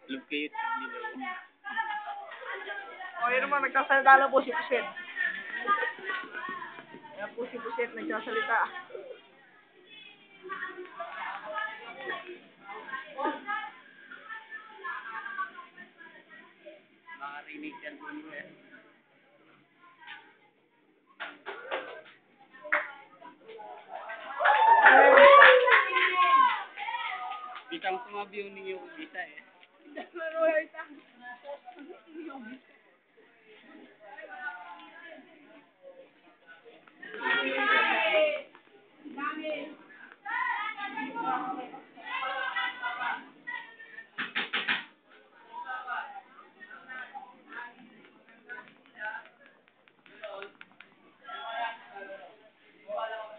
Look kayo nila. O, yun naman, nagsasalita na po si Puset. Ayan po si Puset, nagsasalita. Makarinig yan po nyo eh. Bitang sumabi yung ninyo bisa eh.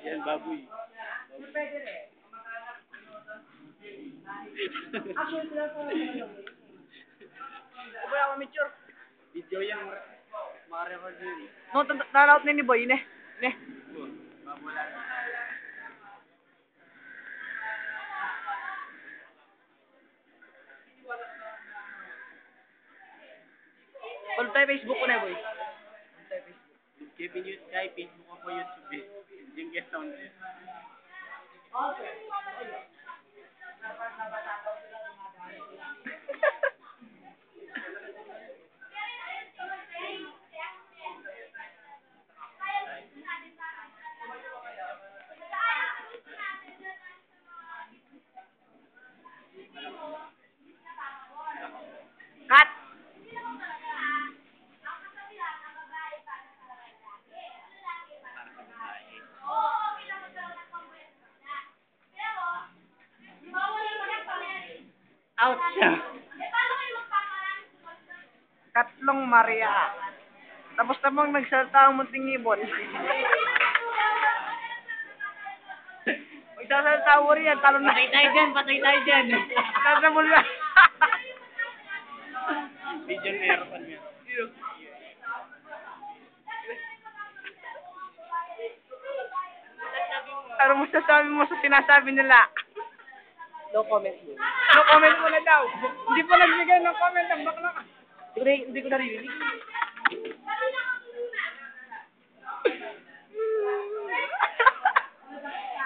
Yan, baboy. Wala akong mature. Video yan, ma-record yun. No, nalaot na ni Boy, ne. Ne. Babula. Follow tayo Facebook ko na, Boy. Kevin Youth Guy, Facebook ako YouTube eh. Yung guest sound eh. Cut! Ouch! Katlong Maria. Tapos namang nagsalita ang munting ibon. Magsasalita mo rin yan, talon na. Patay tayo dyan! Kasa mo lang. Video na aircon yan. Ano mo sasabi mo sa sinasabi nila? No comment mo. No comment mo na daw. Hindi pa nagbigay ng comment ang bakla. Hindi ko narinig.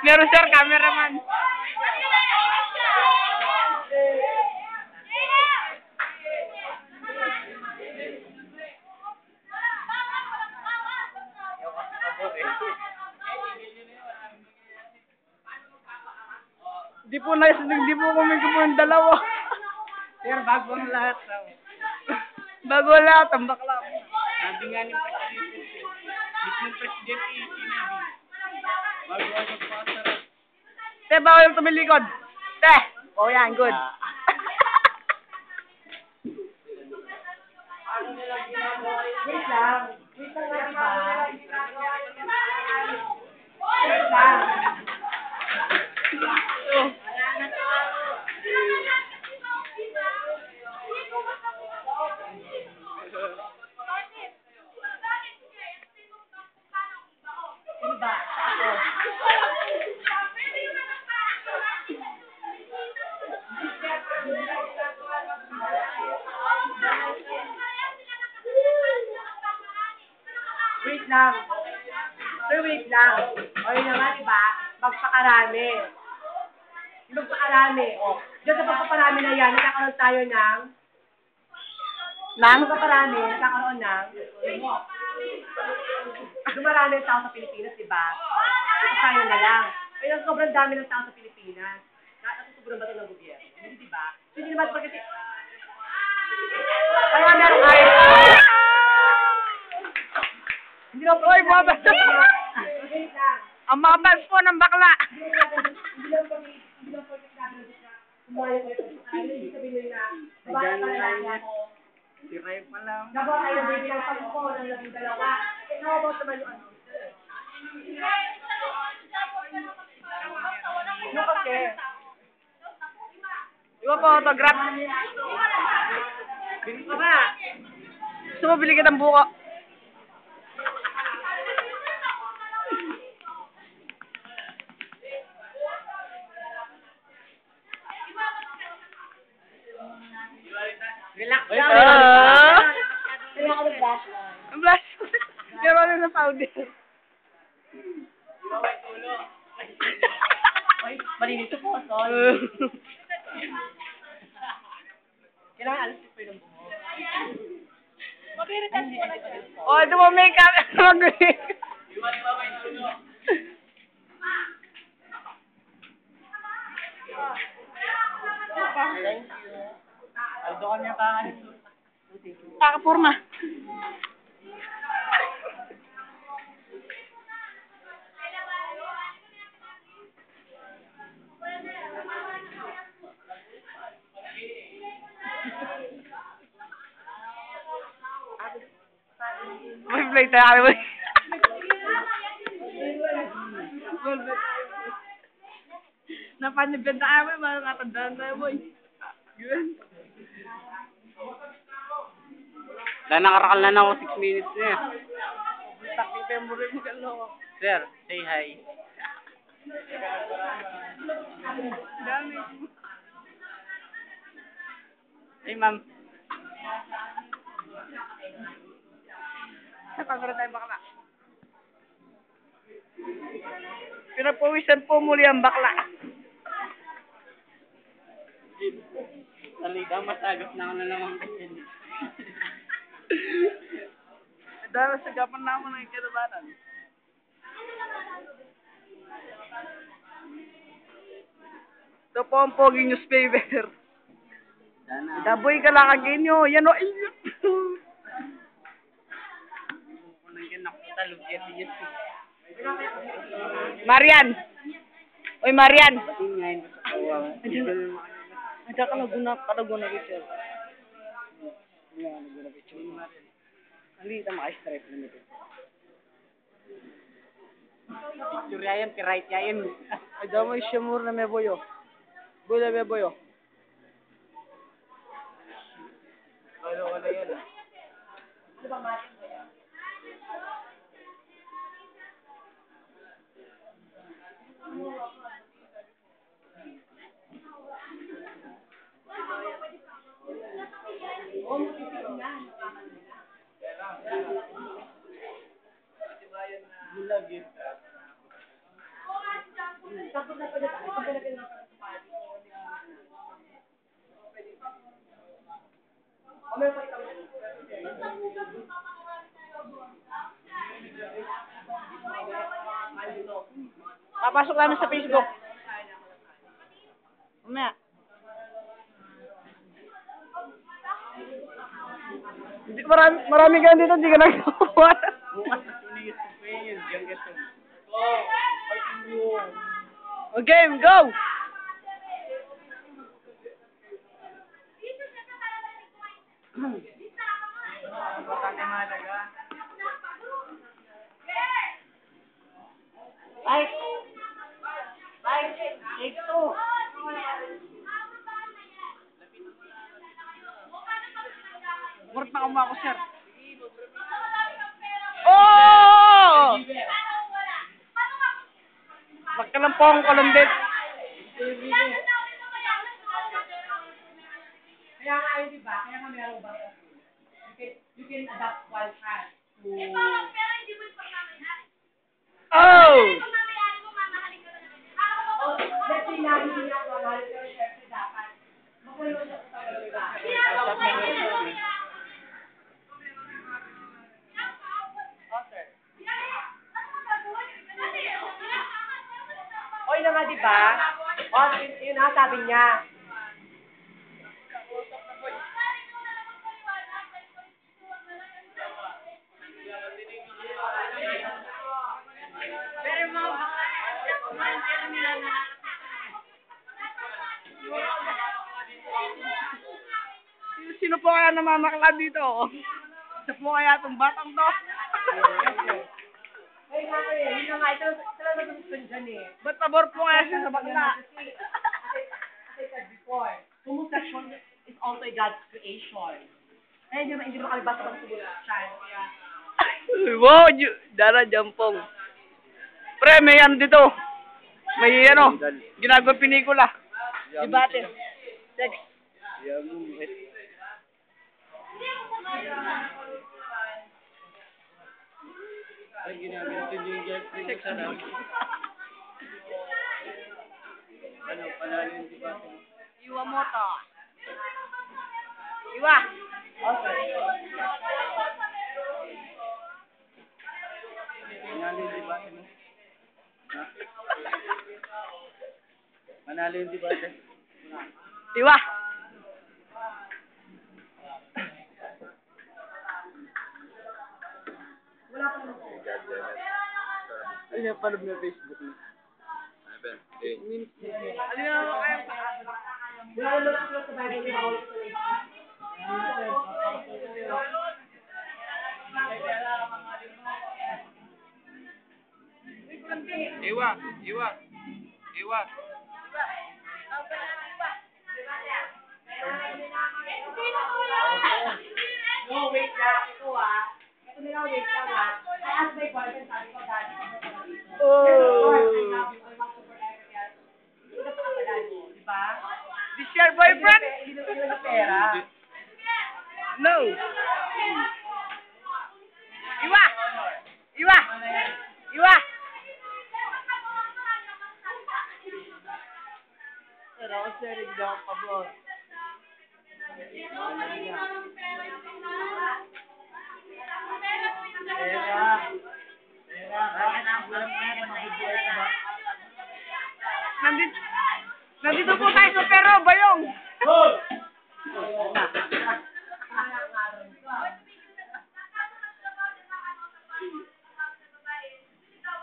Meron sir, cameraman. Di po kami ng dalawa. Sir, bago ang lahat. Bago lahat, ang bakla. Sabi nga ni Presidente, mismong Presidente sinabi, bago ako magpasarap. Te, bawal yung tumilikod. Te! Oh, yan, good. Wait lang. Wait lang nga, diba? Wait lang. Sino ba? Wait lang. Sir, wait lang. O yun naman, diba? Magpakarami. Yung magpakarami. O, dyan sa pagpaparami na yan, nagkakaroon tayo ng... Magpaparami, nagkakaroon ng... Dumarami ang tao sa Pilipinas, diba? Ito tayo na lang. Ayun, sobrang dami ng tao sa Pilipinas. Natutuburan ba ito ng gobyerno? Hindi, diba? Hindi naman pagkati... Kaya meron kayo... Hindi lang Oy, baba! Wait lang. Ang mga bags po ng bakla. Hindi lang pag sabi na kumain ko ito. Hindi sabihin na, bakit pala lang ako? Si Ray pa lang. Dapat tayo baby ng 10 ng 12. How about naman yung ano? Autograph. Bili ka ba? Gusto mo bili ka ng buko? Relax Ay, lang. Ah! Relax ka blush. Ang blush. Pero ano na powder? Ay, malinis ito po. Sorry. Kailangan alas ko yung bumo. Oh, ito mo makeup. Mag-make. Thank you. Aldo kami ang kakanin. Kakaporma. May play tayo. Napanibend na kami, mga katandaan tayo, boy. Yun. Nakarakal na ako 6 minutes na eh. Taking memory mo ka, loko. Sir, say hi. Dami. Hey, ma'am. Napagod tayo bakla. Pinapawisan po muli ang bakla. Talida, matagap na ako na naman kasi. Dahil sa gapan naman ng kinabanan. Ito po ang pogi newspaper. Sana. Daboy ka lang kaginyo. Yan o. Ayun. Kung nandiyan ako sa lugyan. Marian. Oy, Marian. Pati nga yun. Kawawa. Ada ka laguna picture. Yan, nagula picture. Hindi kita maka-stripe na nito. Picture yan, right yan. Ay, damo yung shamur na may boyo. Boyo may boyo. Wala yan. Lagi. Papasok namin sa Facebook. Mamaya. Marami ka dito, hindi ka nagawa. Bukas na sinigit ko pa yun. Diyan ka sa... Okay, go! Importante mahalaga. Ay! Ay! Ito! Murot na kumuha ko, sir. Oh! Magkalampong kolumbit. Kaya nga yun, di ba? Kaya nga meron ba? You can adapt one hand to... Oh! Oh, let's say na hindi na ako, mahal ko yung syempre dapat. Makulong siya sa tawag, di ba? O, yun na nga, di ba? O, yun na, sabi niya. Sino po kaya namamakla dito? Sino po kaya itong batang to? Ay, nga eh, yun na nga, ito lang nagustuhan dyan eh. Ba't pabor po kaya siya sa bakla? As I said before, homosexual is also God's creation. Eh, hindi mo kami basta sumunod siya. Kaya, Wow, Dara Jampong. Pre, may ano dito. May ano, ginagawa pinikula. Debate. Sex. Ay, ginagawa ko yung girlfriend ko sana. Ano, panalo yung debate mo? Iwa mo to. Iwa. Panalo yung debate mo? Ha? Panalo yung debate? Iwa. Ano yung panood na Facebook mo? Ano na kayo? wala naman ako sa Bible na bawal sa Iwa, iwa, iwa. No, wait lang. Ito Ito nila, wait lang I asked my boyfriend, sabi ko, daddy, ako sa dito. Oh. I love you, I want to forever yan. Hindi ka pakapalan mo, di ba? This your boyfriend? Hindi na pera. No. Iwa. Iwa. Iwa. Pero ako sharing daw pa, boss. Pera. Bakit ang walang pera? Mabubuhay ka ba? Nandito po tayo sa Pero, Bayong.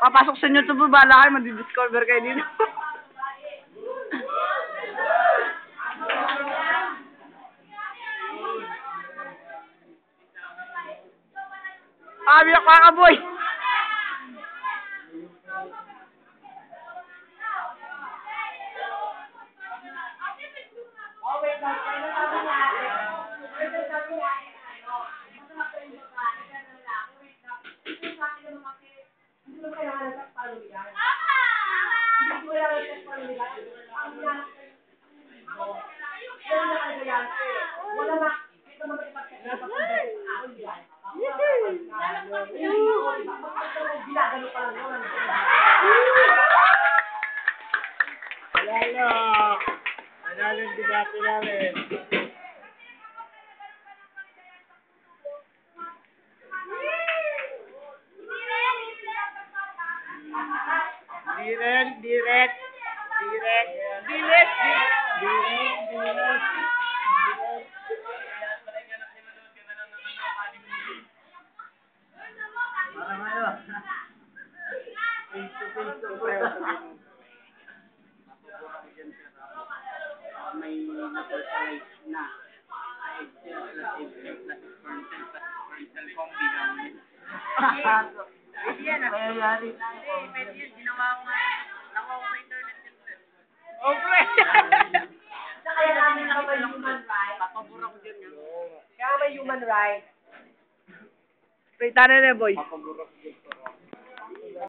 Papasok sa inyo ito po, bahala kayo, madi-discover kayo dito. Sabi ako kakaboy. Oh, wait lang. Ano sabi niya ate? Ano sabi niya ate? Masama pa yung babae. Kaya na lang. Wait lang. Ito sa akin naman kasi, hindi mo kailangan ng sex palumigan. Hindi mo kailangan ng sex palumigan. Ang yan. Yan na ang yan. Wala na. Ito naman ipag-sex na palumigan. Ang yan. Ginagano pa lang naman. Panalo yung debate namin. Direct. Parang ano? Face-to-face to pre. May na-personalize na Excel plus Excel plus Excel plus Excel combi namin. Pwede yan ah. Pwede yan, ginawa ko nga. Nakuha ko sa internet yun. Oh, pre! Kaya namin na may human rights. Papabura ko dyan yan. Kaya may human rights. Pre, tana na boy. Papagurok dito.